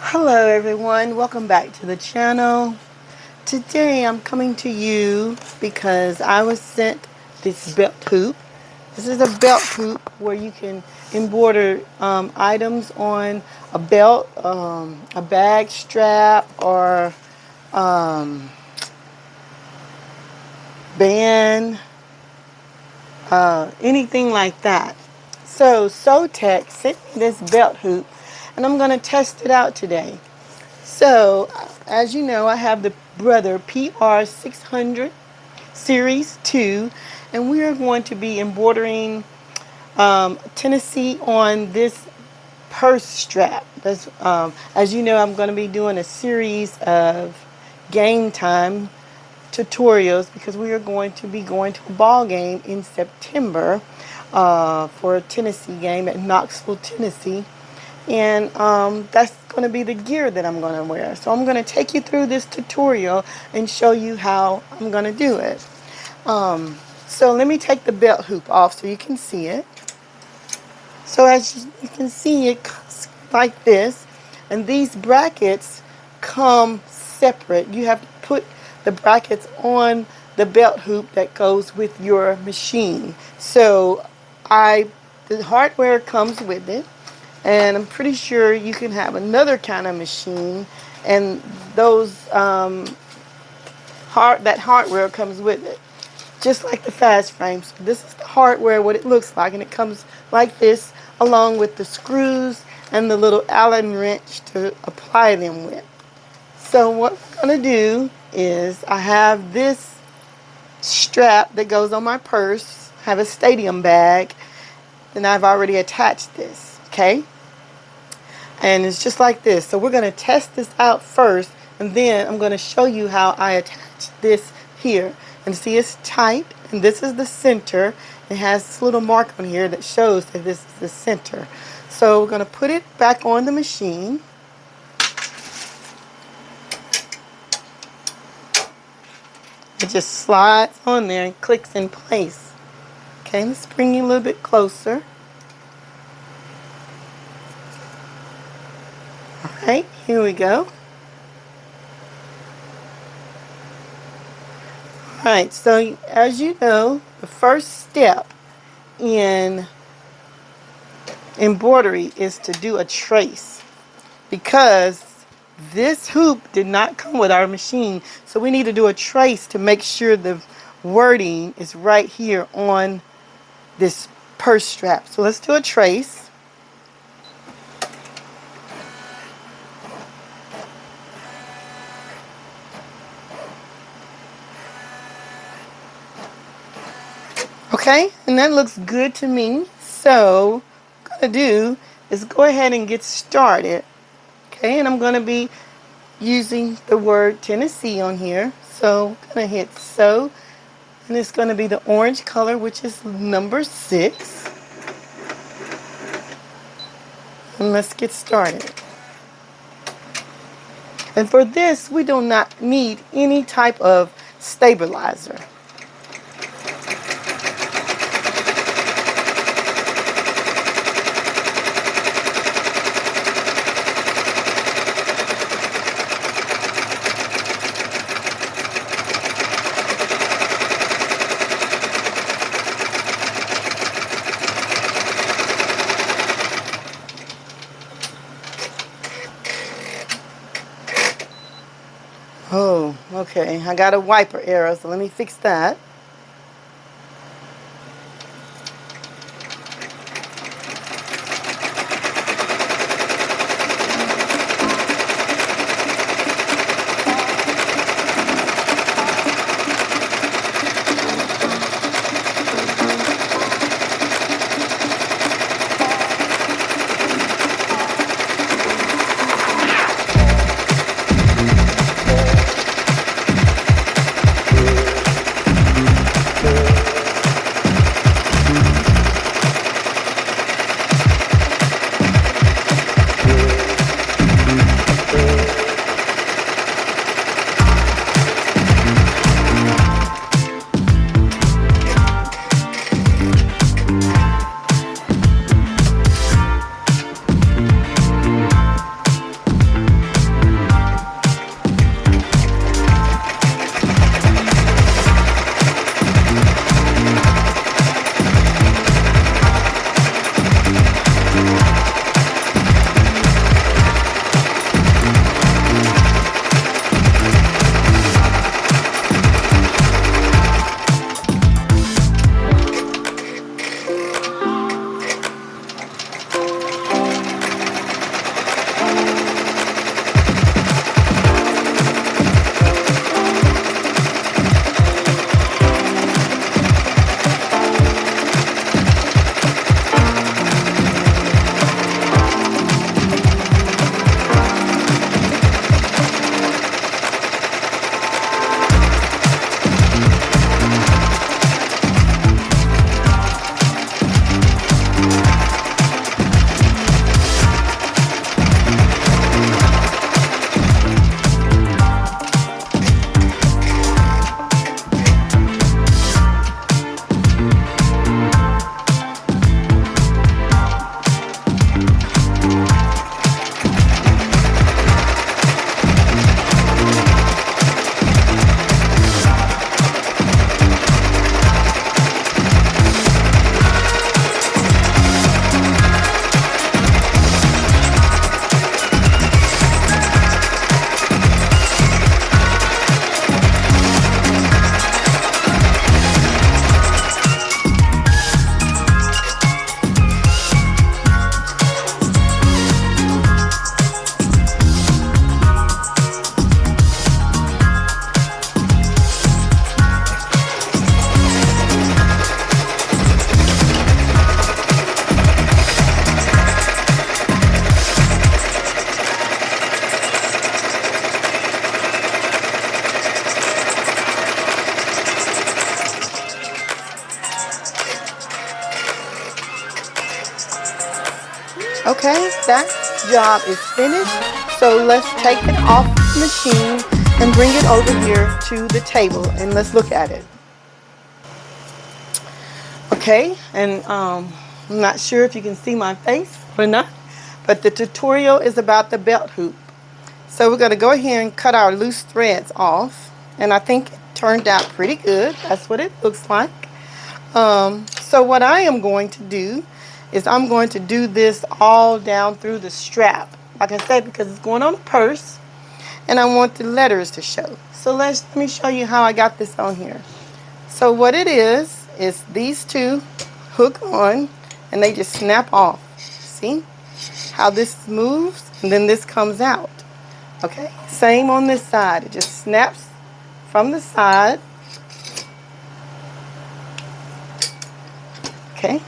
Hello everyone, welcome back to the channel. Today I'm coming to you because I was sent this belt hoop. This is a belt hoop where you can embroider items on a belt, a bag strap, or um, band, anything like that. So SewTech sent me this belt hoop and I'm going to test it out today. So, as you know, I have the Brother PR600 Series 2, and we are going to be embroidering Tennessee on this purse strap. As you know, I'm going to be doing a series of game time tutorials because we are going to be going to a ball game in September for a Tennessee game at Knoxville, Tennessee. And that's going to be the gear that I'm going to wear. So I'm going to take you through this tutorial and show you how I'm going to do it. So let me take the belt hoop off so you can see it. So as you can see, it comes like this, and these brackets come separate. You have to put the brackets on the belt hoop that goes with your machine. So the hardware comes with it, and I'm pretty sure you can have another kind of machine, and those that hardware comes with it, just like the fast frames. So this is the hardware, what it looks like, and it comes like this along with the screws and the little Allen wrench to apply them with. So what I'm going to do is I have this strap that goes on my purse. I have a stadium bag, and I've already attached this, okay? And it's just like this. So we're going to test this out first, and then I'm going to show you how I attach this here. And see, it's tight, and this is the center. It has this little mark on here that shows that this is the center. So we're going to put it back on the machine. It just slides on there and clicks in place. Okay, let's bring you a little bit closer. Alright, here we go. Alright, so as you know, the first step in embroidery is to do a trace, because this hoop did not come with our machine, so we need to do a trace to make sure the wording is right here on this purse strap. So let's do a trace. Okay, and that looks good to me. So what I'm going to do is go ahead and get started. Okay, and I'm going to be using the word Tennessee on here. So I'm going to hit sew, and it's going to be the orange color, which is number 6. And let's get started. And for this, we do not need any type of stabilizer. Oh, okay. I got a wiper error, so let me fix that. Okay, that job is finished. So let's take it off the machine and bring it over here to the table and let's look at it. Okay, and I'm not sure if you can see my face or not, but the tutorial is about the belt hoop. So we're going to go ahead and cut our loose threads off, and I think it turned out pretty good. That's what it looks like. So what I am going to do is I'm going to do this all down through the strap, like I said, because it's going on a purse and I want the letters to show. So let me show you how I got this on here. So what it is these two hook on and they just snap off. See how this moves and then this comes out. Okay, same on this side. It just snaps from the side. Okay,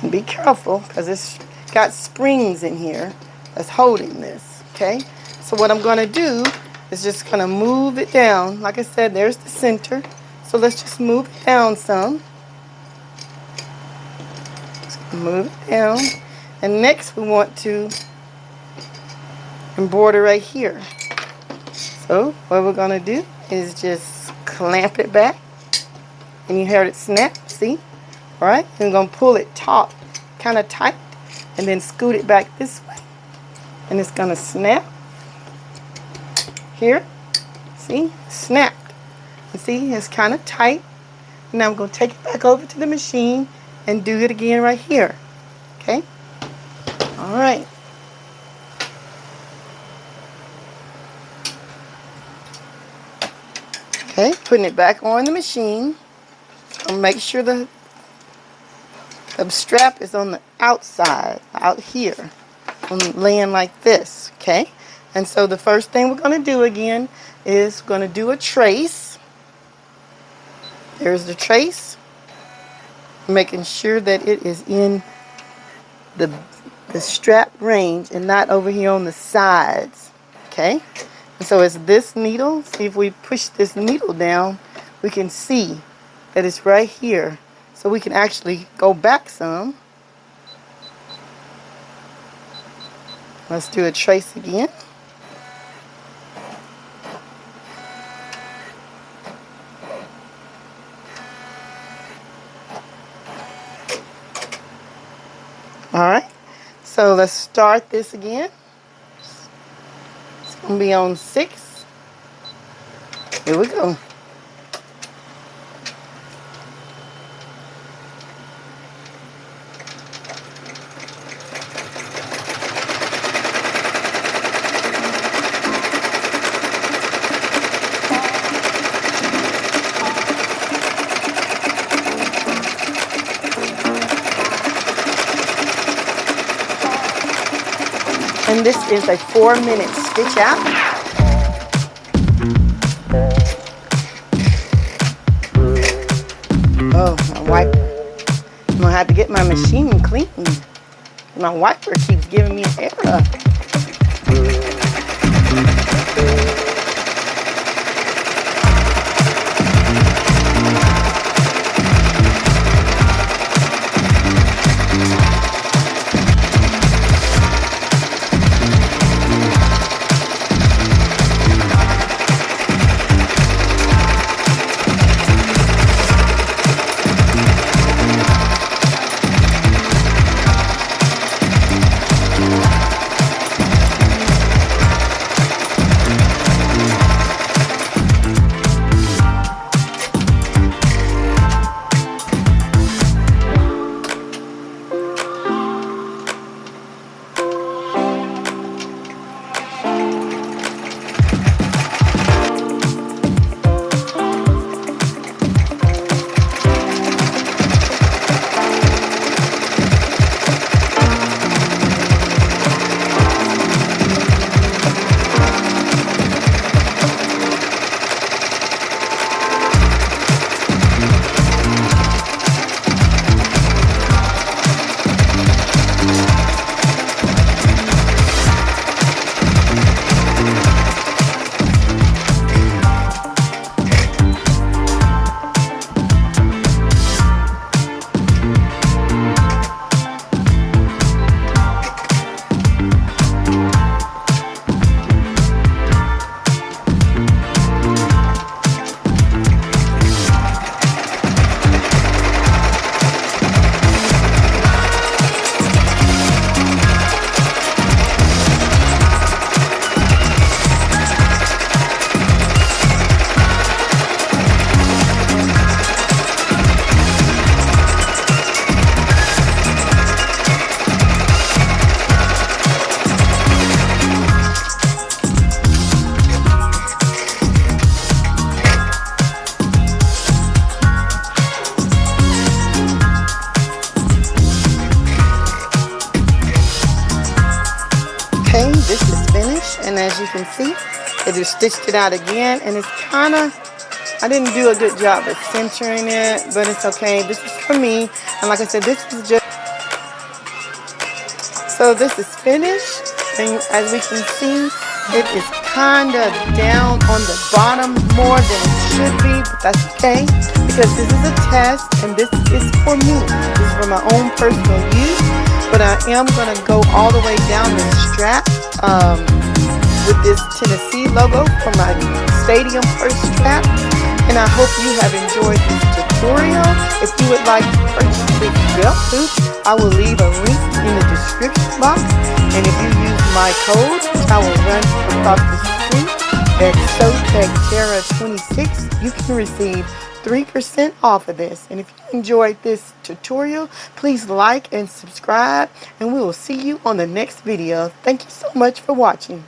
and be careful because it's got springs in here that's holding this. Okay, so what I'm going to do is just going to move it down. Like I said, there's the center. So let's just move it down some. Just move it down. And next we want to embroider right here. So what we're going to do is just clamp it back. And you heard it snap, see? All right, and we're going to pull it taut, kind of tight, and then scoot it back this way. And it's going to snap. Here, see? Snapped. You see, it's kind of tight. Now I'm going to take it back over to the machine and do it again right here. Okay? All right. Okay, putting it back on the machine. I'll make sure the strap is on the outside, out here. I'm laying like this, okay? And so the first thing we're going to do again is going to do a trace. There's the trace, making sure that it is in the strap range and not over here on the sides, okay? And so it's this needle. See, if we push this needle down, we can see that it's right here. So we can actually go back some. Let's do a trace again. Alright, so let's start this again. It's going to be on 6. Here we go. And this is a 4-minute stitch out. Oh, my wiper. I'm gonna have to get my machine clean. My wiper keeps giving me an error. okay. This is finished, and as you can see, I just stitched it out again, and it's kind of, I didn't do a good job of centering it, but it's okay. This is for me, and like I said, this is just, so this is finished, and as we can see, it is kind of down on the bottom more than it should be, but that's okay, because this is a test, and this is for me. This is for my own personal use, but I am going to go all the way down the strap with this Tennessee logo for my stadium purse strap. And I hope you have enjoyed this tutorial. If you would like to purchase this belt hoop, I will leave a link in the description box. And if you use my code, which I will run across the screen, that's SewTech Terra 26, you can receive 3% off of this. And if you enjoyed this tutorial, please like and subscribe, and we will see you on the next video. Thank you so much for watching.